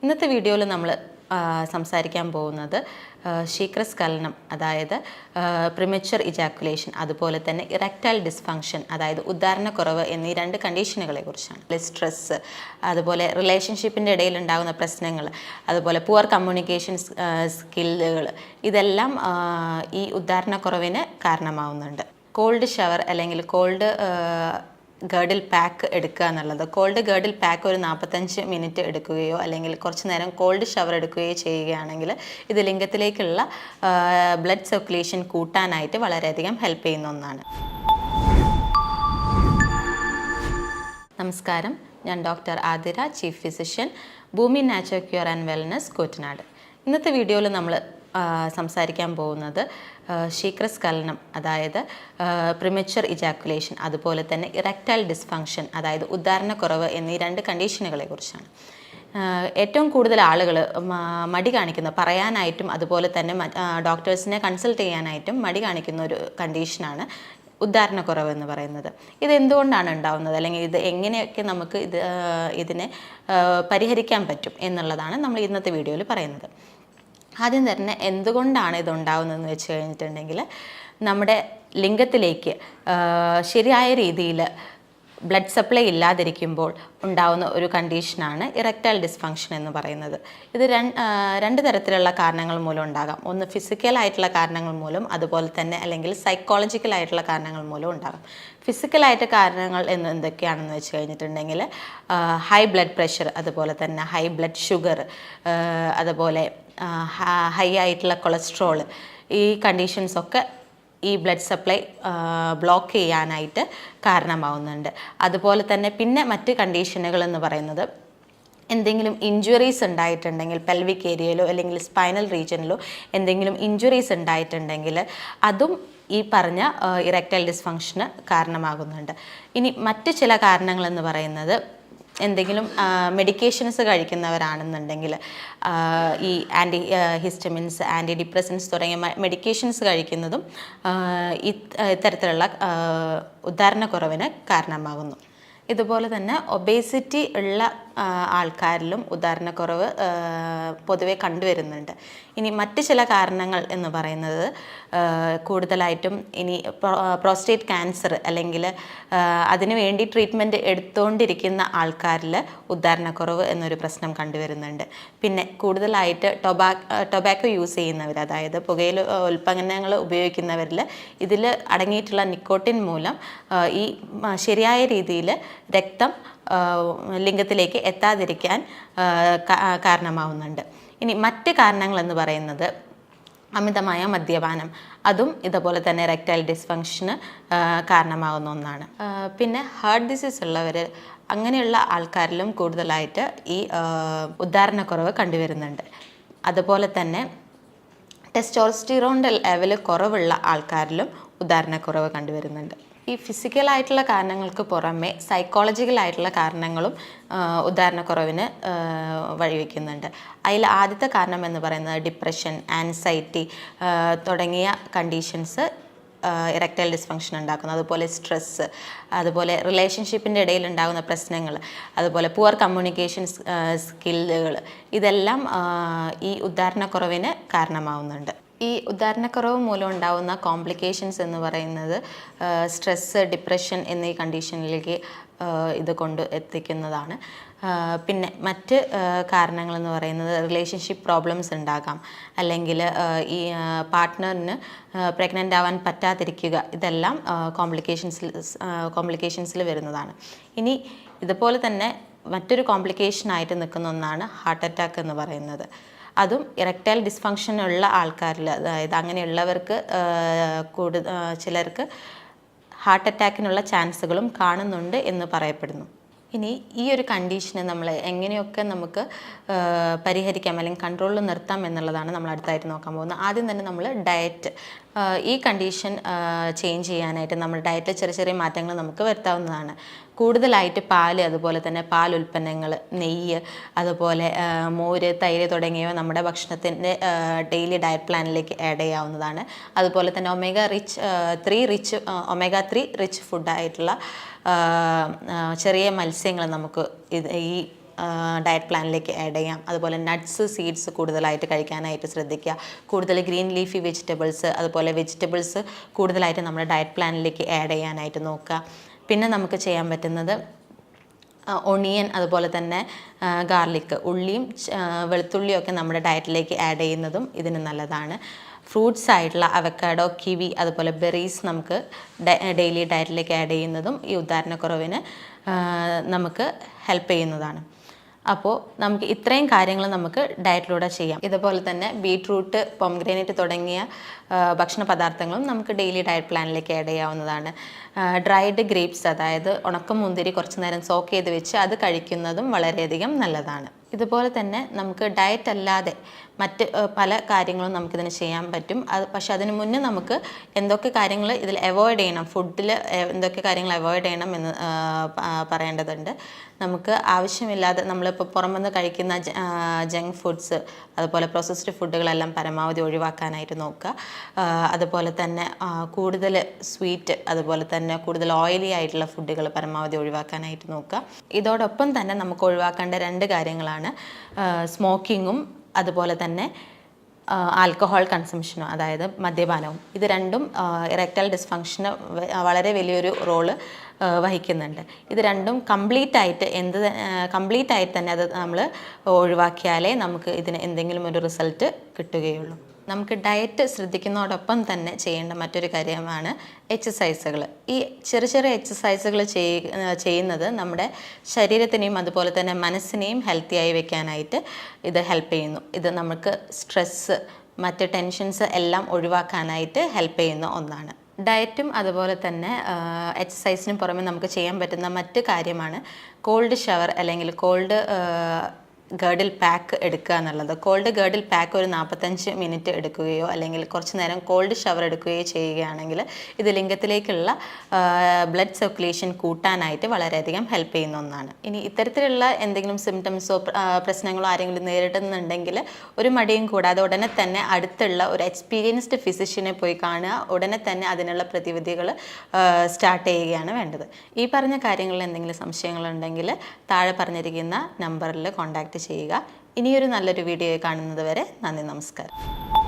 ഇന്നത്തെ വീഡിയോയിൽ നമ്മൾ സംസാരിക്കാൻ പോകുന്നത് ശീഘ്രസ്ഖലനം, അതായത് പ്രിമച്വർ ഇജാക്കുലേഷൻ, അതുപോലെ തന്നെ ഇറക്ടൈൽ ഡിസ്ഫങ്ഷൻ, അതായത് ഉദ്ധാരണക്കുറവ് എന്നീ രണ്ട് കണ്ടീഷനുകളെ കുറിച്ചാണ്. സ്ട്രെസ്സ്, അതുപോലെ റിലേഷൻഷിപ്പിൻ്റെ ഇടയിൽ ഉണ്ടാകുന്ന പ്രശ്നങ്ങൾ, അതുപോലെ പുവർ കമ്മ്യൂണിക്കേഷൻ സ്കില്ലുകൾ, ഇതെല്ലാം ഈ ഉദ്ധാരണക്കുറവിന് കാരണമാവുന്നുണ്ട്. കോൾഡ് ഷവർ അല്ലെങ്കിൽ കോൾഡ് ഗേർഡിൽ പാക്ക് എടുക്കുക എന്നുള്ളത്. കോൾഡ് ഗേർഡിൽ പാക്ക് ഒരു 45 മിനിറ്റ് എടുക്കുകയോ അല്ലെങ്കിൽ കുറച്ച് നേരം കോൾഡ് ഷവർ എടുക്കുകയോ ചെയ്യുകയാണെങ്കിൽ ഇത് ലിംഗത്തിലേക്കുള്ള ബ്ലഡ് സർക്കുലേഷൻ കൂട്ടാനായിട്ട് വളരെയധികം ഹെൽപ്പ് ചെയ്യുന്ന ഒന്നാണ്. നമസ്കാരം, ഞാൻ doctor Athira, chief physician, Bhoomi natural cure and wellness, Koottanad. ഇന്നത്തെ വീഡിയോയിൽ നമ്മൾ സംസാരിക്കാൻ പോകുന്നത് ശീഘ്രസ്ഖലനം, അതായത് പ്രിമച്വർ ഇജാക്കുലേഷൻ, അതുപോലെ തന്നെ ഇറക്ടൈൽ ഡിസ്ഫങ്ഷൻ, അതായത് ഉദ്ധാരണക്കുറവ് എന്നീ രണ്ട് കണ്ടീഷനുകളെ കുറിച്ചാണ്. ഏറ്റവും കൂടുതൽ ആളുകൾ മടി കാണിക്കുന്ന, പറയാനായിട്ടും അതുപോലെ തന്നെ ഡോക്ടേഴ്സിനെ കൺസൾട്ട് ചെയ്യാനായിട്ടും മടി കാണിക്കുന്ന ഒരു കണ്ടീഷനാണ് ഉദ്ധാരണക്കുറവ് എന്ന് പറയുന്നത്. ഇതെന്തുകൊണ്ടാണ് ഉണ്ടാവുന്നത്, അല്ലെങ്കിൽ ഇത് എങ്ങനെയൊക്കെ നമുക്ക് ഇതിനെ പരിഹരിക്കാൻ പറ്റും എന്നുള്ളതാണ് നമ്മൾ ഇന്നത്തെ വീഡിയോയിൽ പറയുന്നത്. ആദ്യം തന്നെ എന്തുകൊണ്ടാണ് ഇതുണ്ടാവുന്നതെന്ന് വെച്ച് കഴിഞ്ഞിട്ടുണ്ടെങ്കിൽ, നമ്മുടെ ലിംഗത്തിലേക്ക് ശരിയായ രീതിയിൽ ബ്ലഡ് സപ്ലൈ ഇല്ലാതിരിക്കുമ്പോൾ ഉണ്ടാവുന്ന ഒരു കണ്ടീഷനാണ് ഇറക്ടൈൽ ഡിസ്ഫങ്ഷൻ എന്ന് പറയുന്നത്. ഇത് രണ്ട് തരത്തിലുള്ള കാരണങ്ങൾ മൂലം ഉണ്ടാകാം. ഒന്ന് ഫിസിക്കലായിട്ടുള്ള കാരണങ്ങൾ മൂലം, അതുപോലെ തന്നെ അല്ലെങ്കിൽ സൈക്കോളജിക്കലായിട്ടുള്ള കാരണങ്ങൾ മൂലം ഉണ്ടാകാം. ഫിസിക്കലായിട്ട് കാരണങ്ങൾ എന്തൊക്കെയാണെന്ന് വെച്ച് കഴിഞ്ഞിട്ടുണ്ടെങ്കിൽ, ഹൈ ബ്ലഡ് പ്രഷർ, അതുപോലെ തന്നെ ഹൈ ബ്ലഡ് ഷുഗർ, അതുപോലെ ഹൈ ആയിട്ടുള്ള കൊളസ്ട്രോൾ, ഈ കണ്ടീഷൻസൊക്കെ ഈ ബ്ലഡ് സപ്ലൈ ബ്ലോക്ക് ചെയ്യാനായിട്ട് കാരണമാവുന്നുണ്ട്. അതുപോലെ തന്നെ പിന്നെ മറ്റ് കണ്ടീഷനുകൾ എന്ന് പറയുന്നത്, എന്തെങ്കിലും ഇഞ്ചുറീസ് ഉണ്ടായിട്ടുണ്ടെങ്കിൽ, പെൽവിക് ഏരിയയിലോ അല്ലെങ്കിൽ സ്പൈനൽ റീജിയനിലോ എന്തെങ്കിലും ഇഞ്ചുറീസ് ഉണ്ടായിട്ടുണ്ടെങ്കിൽ അതും ഈ പറഞ്ഞ ഇറക്ടൈൽ ഡിസ്ഫങ്ഷന് കാരണമാകുന്നുണ്ട്. ഇനി മറ്റ് ചില കാരണങ്ങളെന്ന് പറയുന്നത്, എന്തെങ്കിലും മെഡിക്കേഷൻസ് കഴിക്കുന്നവരാണെന്നുണ്ടെങ്കിൽ, ഈ ആൻറ്റി ഹിസ്റ്റമിൻസ്, ആൻറ്റി ഡിപ്രസൻസ് തുടങ്ങിയ മെഡിക്കേഷൻസ് കഴിക്കുന്നതും ഇത്തരത്തിലുള്ള ഉദ്ധാരണക്കുറവിന് കാരണമാകുന്നു. ഇതുപോലെ തന്നെ ഒബേസിറ്റി ഉള്ള ആൾക്കാരിലും ഉദ്ധാരണക്കുറവ് പൊതുവെ കണ്ടുവരുന്നുണ്ട്. ഇനി മറ്റ് ചില കാരണങ്ങൾ എന്ന് പറയുന്നത്, കൂടുതലായിട്ടും ഇനി പ്രോസ്റ്റേറ്റ് ക്യാൻസർ അല്ലെങ്കിൽ അതിനു വേണ്ടി ട്രീറ്റ്മെൻറ്റ് എടുത്തുകൊണ്ടിരിക്കുന്ന ആൾക്കാരിൽ ഉദ്ധാരണക്കുറവ് എന്നൊരു പ്രശ്നം കണ്ടുവരുന്നുണ്ട്. പിന്നെ കൂടുതലായിട്ട് ടൊബാക്കോ യൂസ് ചെയ്യുന്നവർ, അതായത് പുകയില ഉൽപ്പന്നങ്ങൾ ഉപയോഗിക്കുന്നവരിൽ ഇതിൽ അടങ്ങിയിട്ടുള്ള നിക്കോട്ടിൻ മൂലം ഈ ശരിയായ രീതിയിൽ രക്തം ലിംഗത്തിലേക്ക് എത്താതിരിക്കാൻ കാരണമാവുന്നുണ്ട്. ഇനി മറ്റ് കാരണങ്ങളെന്ന് പറയുന്നത്, അമിതമായ മദ്യപാനം, അതും ഇതുപോലെ തന്നെ ഇറക്ടൈൽ ഡിസ്ഫങ്ഷന് കാരണമാകുന്ന ഒന്നാണ്. പിന്നെ ഹാർട്ട് ഡിസീസ് ഉള്ളവർ, അങ്ങനെയുള്ള ആൾക്കാരിലും കൂടുതലായിട്ട് ഈ ഉദ്ധാരണക്കുറവ് കണ്ടുവരുന്നുണ്ട്. അതുപോലെ തന്നെ ടെസ്റ്റോസ്റ്റെറോണിൻ്റെ ലെവൽ കുറവുള്ള ആൾക്കാരിലും ഉദ്ധാരണക്കുറവ് കണ്ടുവരുന്നുണ്ട്. ഈ ഫിസിക്കലായിട്ടുള്ള കാരണങ്ങൾക്ക് പുറമെ സൈക്കോളജിക്കലായിട്ടുള്ള കാരണങ്ങളും ഉദ്ധാരണക്കുറവിന് വഴിവെക്കുന്നുണ്ട്. അതിൽ ആദ്യത്തെ കാരണം എന്ന് പറയുന്നത് ഡിപ്രഷൻ, ആൻസൈറ്റി തുടങ്ങിയ കണ്ടീഷൻസ് ഇറക്ടൈൽ ഡിസ്ഫങ്ഷൻ ഉണ്ടാക്കുന്നു. അതുപോലെ സ്ട്രെസ്സ്, അതുപോലെ റിലേഷൻഷിപ്പിൻ്റെ ഇടയിൽ ഉണ്ടാകുന്ന പ്രശ്നങ്ങൾ, അതുപോലെ പുവർ കമ്മ്യൂണിക്കേഷൻ സ്കില്ലുകൾ, ഇതെല്ലാം ഈ ഉദ്ധാരണക്കുറവിന് കാരണമാവുന്നുണ്ട്. ഈ ഉദ്ധാരണക്കുറവ് മൂലം ഉണ്ടാകുന്ന കോംപ്ലിക്കേഷൻസ് എന്ന് പറയുന്നത് സ്ട്രെസ്സ്, ഡിപ്രഷൻ എന്നീ കണ്ടീഷനിലേക്ക് ഇത് കൊണ്ട് എത്തിക്കുന്നതാണ്. പിന്നെ മറ്റ് കാരണങ്ങളെന്ന് പറയുന്നത്, റിലേഷൻഷിപ്പ് പ്രോബ്ലംസ് ഉണ്ടാകാം, അല്ലെങ്കിൽ ഈ പാർട്ട്ണറിന് പ്രഗ്നൻ്റ് ആവാൻ പറ്റാതിരിക്കുക, ഇതെല്ലാം കോംപ്ലിക്കേഷൻസിൽ വരുന്നതാണ്. ഇനി ഇതുപോലെ തന്നെ മറ്റൊരു കോംപ്ലിക്കേഷനായിട്ട് നിൽക്കുന്ന ഒന്നാണ് ഹാർട്ട് അറ്റാക്ക് എന്ന് പറയുന്നത്. അതും ഇറക്ടൈൽ ഡിസ്ഫങ്ഷൻ ഉള്ള ആൾക്കാരിൽ, അതായത് അങ്ങനെയുള്ളവർക്ക് ചിലർക്ക് ഹാർട്ട് അറ്റാക്കിനുള്ള ചാൻസുകളും കാണുന്നുണ്ട് എന്ന് പറയപ്പെടുന്നു. ഇനി ഈ ഒരു കണ്ടീഷനെ നമ്മൾ എങ്ങനെയൊക്കെ നമുക്ക് പരിഹരിക്കാം അല്ലെങ്കിൽ കൺട്രോളിൽ നിർത്താം എന്നുള്ളതാണ് നമ്മൾ അടുത്തായിട്ട് നോക്കാൻ പോകുന്നത്. ആദ്യം തന്നെ നമ്മൾ ഡയറ്റ്, ഈ കണ്ടീഷൻ ചേഞ്ച് ചെയ്യാനായിട്ട് നമ്മൾ ഡയറ്റിൽ ചെറിയ ചെറിയ മാറ്റങ്ങൾ നമുക്ക് വരുത്താവുന്നതാണ്. കൂടുതലായിട്ട് പാല്, അതുപോലെ തന്നെ പാൽ ഉൽപ്പന്നങ്ങൾ, നെയ്യ്, അതുപോലെ മോര്, തൈര് തുടങ്ങിയവ നമ്മുടെ ഭക്ഷണത്തിൻ്റെ ഡെയിലി ഡയറ്റ് പ്ലാനിലേക്ക് ആഡ് ചെയ്യാവുന്നതാണ്. അതുപോലെ തന്നെ ഒമേഗ 3 റിച്ച് ഫുഡായിട്ടുള്ള ചെറിയ മത്സ്യങ്ങൾ നമുക്ക് ഈ ഡയറ്റ് പ്ലാനിലേക്ക് ആഡ് ചെയ്യാം. അതുപോലെ നട്ട്സ്, സീഡ്സ് കൂടുതലായിട്ട് കഴിക്കാനായിട്ട് ശ്രദ്ധിക്കുക. കൂടുതൽ ഗ്രീൻ ലീഫി വെജിറ്റബിൾസ്, അതുപോലെ വെജിറ്റബിൾസ് കൂടുതലായിട്ട് നമ്മുടെ ഡയറ്റ് പ്ലാനിലേക്ക് ആഡ് ചെയ്യാനായിട്ട് നോക്കുക. പിന്നെ നമുക്ക് ചെയ്യാൻ പറ്റുന്നത് ഒണിയൻ, അതുപോലെ തന്നെ ഗാർലിക്, ഉള്ളിയും വെളുത്തുള്ളിയും ഒക്കെ നമ്മുടെ ഡയറ്റിലേക്ക് ആഡ് ചെയ്യുന്നതും ഇതിന് നല്ലതാണ്. ഫ്രൂട്ട്സ് ആയിട്ടുള്ള അവക്കാഡോ, കിവി, അതുപോലെ ബെറീസ് നമുക്ക് ഡെയിലി ഡയറ്റിലേക്ക് ആഡ് ചെയ്യുന്നതും ഈ ഉദാഹരണക്കുറവിന് നമുക്ക് ഹെൽപ്പ് ചെയ്യുന്നതാണ്. അപ്പോൾ നമുക്ക് ഇത്രയും കാര്യങ്ങൾ നമുക്ക് ഡയറ്റിലൂടെ ചെയ്യാം. ഇതുപോലെ തന്നെ ബീട്രൂട്ട്, പൊംഗ്രാനൈറ്റ് തുടങ്ങിയ ഭക്ഷണ പദാർത്ഥങ്ങളും നമുക്ക് ഡെയിലി ഡയറ്റ് പ്ലാനിലേക്ക് ആഡ് ചെയ്യാവുന്നതാണ്. ഡ്രൈഡ് ഗ്രേപ്സ്, അതായത് ഉണക്കമുന്തിരി കുറച്ച് നേരം സോക്ക് ചെയ്ത് വെച്ച് അത് കഴിക്കുന്നതും വളരെയധികം നല്ലതാണ്. ഇതുപോലെ തന്നെ നമുക്ക് ഡയറ്റ് അല്ലാതെ മറ്റ് പല കാര്യങ്ങളും നമുക്കിതിന് ചെയ്യാൻ പറ്റും. പക്ഷെ അതിന് മുന്നേ നമുക്ക് എന്തൊക്കെ കാര്യങ്ങൾ ഇതിൽ അവോയ്ഡ് ചെയ്യണം, ഫുഡിൽ എന്തൊക്കെ കാര്യങ്ങൾ അവോയ്ഡ് ചെയ്യണം എന്ന് പറയേണ്ടതുണ്ട്. നമുക്ക് ആവശ്യമില്ലാതെ നമ്മളിപ്പോൾ പുറമെന്ന് കഴിക്കുന്ന ജങ്ക് ഫുഡ്സ്, അതുപോലെ പ്രോസസ്ഡ് ഫുഡുകളെല്ലാം പരമാവധി ഒഴിവാക്കാനായിട്ട് നോക്കുക. അതുപോലെ തന്നെ കൂടുതൽ സ്വീറ്റ്, അതുപോലെ തന്നെ കൂടുതൽ ഓയിലി ആയിട്ടുള്ള ഫുഡുകൾ പരമാവധി ഒഴിവാക്കാനായിട്ട് നോക്കുക. ഇതോടൊപ്പം തന്നെ നമുക്ക് ഒഴിവാക്കേണ്ട 2 കാര്യങ്ങളാണ് സ്മോക്കിങ്ങും അതുപോലെ തന്നെ ആൽക്കഹോൾ കൺസംഷനും, അതായത് മദ്യപാനവും. ഇത് രണ്ടും ഇറക്ടൈൽ ഡിസ്ഫങ്ഷന് വളരെ വലിയൊരു റോള് വഹിക്കുന്നുണ്ട്. ഇത് രണ്ടും കംപ്ലീറ്റ് ആയിട്ട് തന്നെ അത് നമ്മൾ ഒഴിവാക്കിയാലേ നമുക്ക് ഇതിന് എന്തെങ്കിലും ഒരു റിസൾട്ട് കിട്ടുകയുള്ളൂ. നമുക്ക് ഡയറ്റ് ശ്രദ്ധിക്കുന്നതോടൊപ്പം തന്നെ ചെയ്യേണ്ട മറ്റൊരു കാര്യമാണ് എക്സസൈസുകൾ. ഈ ചെറിയ എക്സസൈസുകൾ ചെയ്യുന്നത് നമ്മുടെ ശരീരത്തിനെയും അതുപോലെ തന്നെ മനസ്സിനെയും ഹെൽത്തിയായി വെക്കാനായിട്ട് ഇത് ഹെൽപ്പ് ചെയ്യുന്നു. ഇത് നമുക്ക് സ്ട്രെസ്സ്, മറ്റ് ടെൻഷൻസ് എല്ലാം ഒഴിവാക്കാനായിട്ട് ഹെൽപ്പ് ചെയ്യുന്ന ഒന്നാണ്. ഡയറ്റും അതുപോലെ തന്നെ എക്സസൈസിനും പുറമെ നമുക്ക് ചെയ്യാൻ പറ്റുന്ന മറ്റ് കാര്യമാണ് കോൾഡ് ഷവർ അല്ലെങ്കിൽ കോൾഡ് ഗേർഡിൽ പാക്ക് എടുക്കുക എന്നുള്ളത്. കോൾഡ് ഗേർഡിൽ പാക്ക് ഒരു 45 മിനിറ്റ് എടുക്കുകയോ അല്ലെങ്കിൽ കുറച്ച് നേരം കോൾഡ് ഷവർ എടുക്കുകയോ ചെയ്യുകയാണെങ്കിൽ ഇത് ലിംഗത്തിലേക്കുള്ള ബ്ലഡ് സർക്കുലേഷൻ കൂട്ടാനായിട്ട് വളരെയധികം ഹെൽപ്പ് ചെയ്യുന്ന ഒന്നാണ്. ഇനി ഇത്തരത്തിലുള്ള എന്തെങ്കിലും സിംറ്റംസോ പ്രശ്നങ്ങളോ ആരെങ്കിലും നേരിടുന്നുണ്ടെങ്കിൽ ഒരു മടിയും കൂടാതെ ഉടനെ തന്നെ അടുത്തുള്ള ഒരു എക്സ്പീരിയൻസ്ഡ് ഫിസിഷ്യനെ പോയി കാണുക. ഉടനെ തന്നെ അതിനുള്ള പ്രതിവിധികൾ സ്റ്റാർട്ട് ചെയ്യുകയാണ് വേണ്ടത്. ഈ പറഞ്ഞ കാര്യങ്ങളിൽ എന്തെങ്കിലും സംശയങ്ങളുണ്ടെങ്കിൽ താഴെ പറഞ്ഞിരിക്കുന്ന നമ്പറിൽ കോൺടാക്റ്റ് ചെയ്യുക. ഇനിയൊരു നല്ലൊരു വീഡിയോ കാണുന്നത് വരെ നന്ദി, നമസ്കാരം.